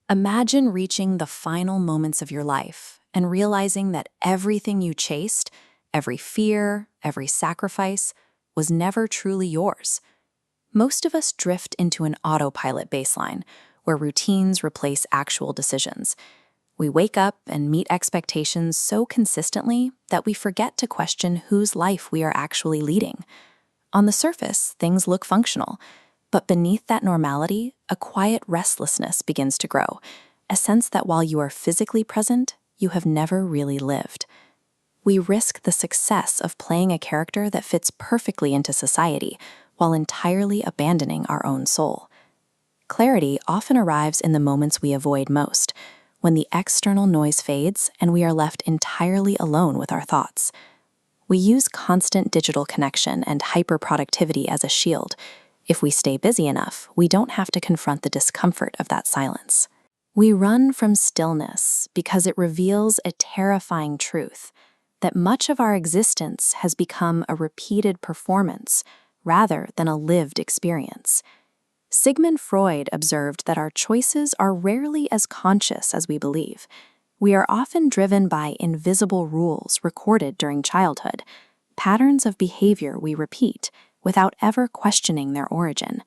Imagine reaching the final moments of your life and realizing that everything you chased, every fear, every sacrifice, was never truly yours. Most of us drift into an autopilot baseline, where routines replace actual decisions. We wake up and meet expectations so consistently that we forget to question whose life we are actually leading. On the surface, things look functional, but beneath that normality, a quiet restlessness begins to grow, a sense that while you are physically present, you have never really lived. We risk the success of playing a character that fits perfectly into society, while entirely abandoning our own soul. Clarity often arrives in the moments we avoid most, when the external noise fades and we are left entirely alone with our thoughts. We use constant digital connection and hyper-productivity as a shield. If we stay busy enough, we don't have to confront the discomfort of that silence. We run from stillness because it reveals a terrifying truth, that much of our existence has become a repeated performance rather than a lived experience. Sigmund Freud observed that our choices are rarely as conscious as we believe. We are often driven by invisible rules recorded during childhood, patterns of behavior we repeat without ever questioning their origin.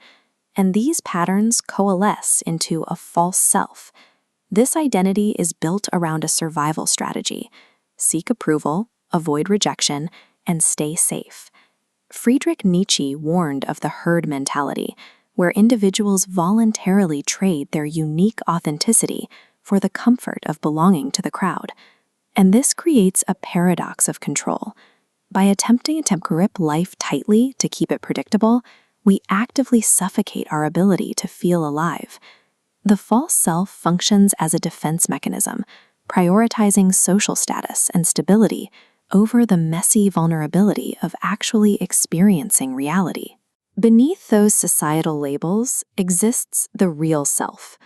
And these patterns coalesce into a false self. This identity is built around a survival strategy: seek approval, avoid rejection, and stay safe. Friedrich Nietzsche warned of the herd mentality, where individuals voluntarily trade their unique authenticity for the comfort of belonging to the crowd. And this creates a paradox of control. By attempting to grip life tightly to keep it predictable, we actively suffocate our ability to feel alive. The false self functions as a defense mechanism, prioritizing social status and stability over the messy vulnerability of actually experiencing reality. Beneath those societal labels exists the real self.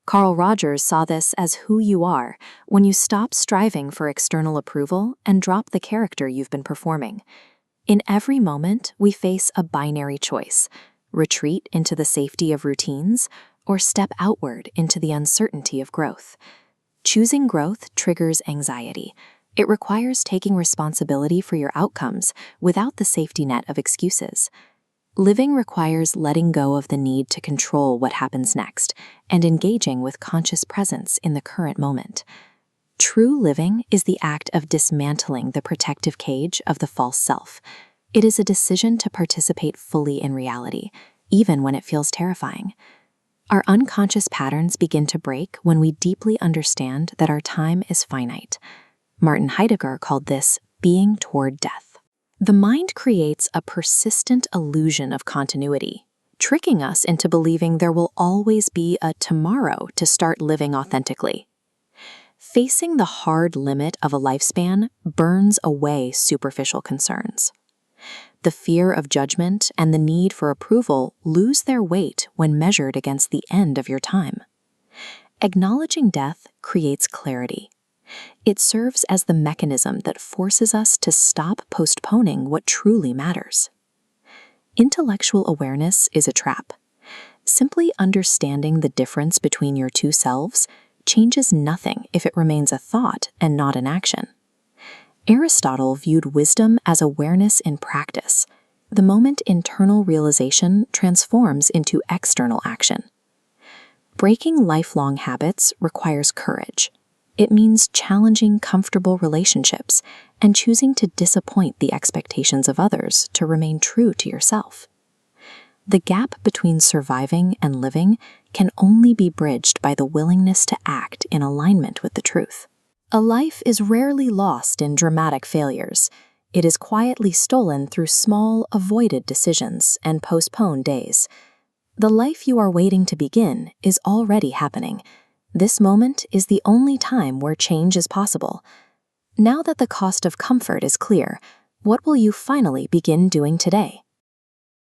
Carl Rogers saw this as who you are when you stop striving for external approval and drop the character you've been performing. In every moment, we face a binary choice: retreat into the safety of routines or step outward into the uncertainty of growth. Choosing growth triggers anxiety. It requires taking responsibility for your outcomes without the safety net of excuses. Living requires letting go of the need to control what happens next and engaging with conscious presence in the current moment. True living is the act of dismantling the protective cage of the false self. It is a decision to participate fully in reality, even when it feels terrifying. Our unconscious patterns begin to break when we deeply understand that our time is finite. Martin Heidegger called this being toward death. The mind creates a persistent illusion of continuity, tricking us into believing there will always be a tomorrow to start living authentically. Facing the hard limit of a lifespan burns away superficial concerns. The fear of judgment and the need for approval lose their weight when measured against the end of your time. Acknowledging death creates clarity. It serves as the mechanism that forces us to stop postponing what truly matters. Intellectual awareness is a trap. Simply understanding the difference between your two selves changes nothing if it remains a thought and not an action. Aristotle viewed wisdom as awareness in practice, the moment internal realization transforms into external action. Breaking lifelong habits requires courage. It means challenging comfortable relationships and choosing to disappoint the expectations of others to remain true to yourself. The gap between surviving and living can only be bridged by the willingness to act in alignment with the truth. A life is rarely lost in dramatic failures. It is quietly stolen through small, avoided decisions and postponed days. The life you are waiting to begin is already happening. This moment is the only time where change is possible. Now that the cost of comfort is clear, what will you finally begin doing today?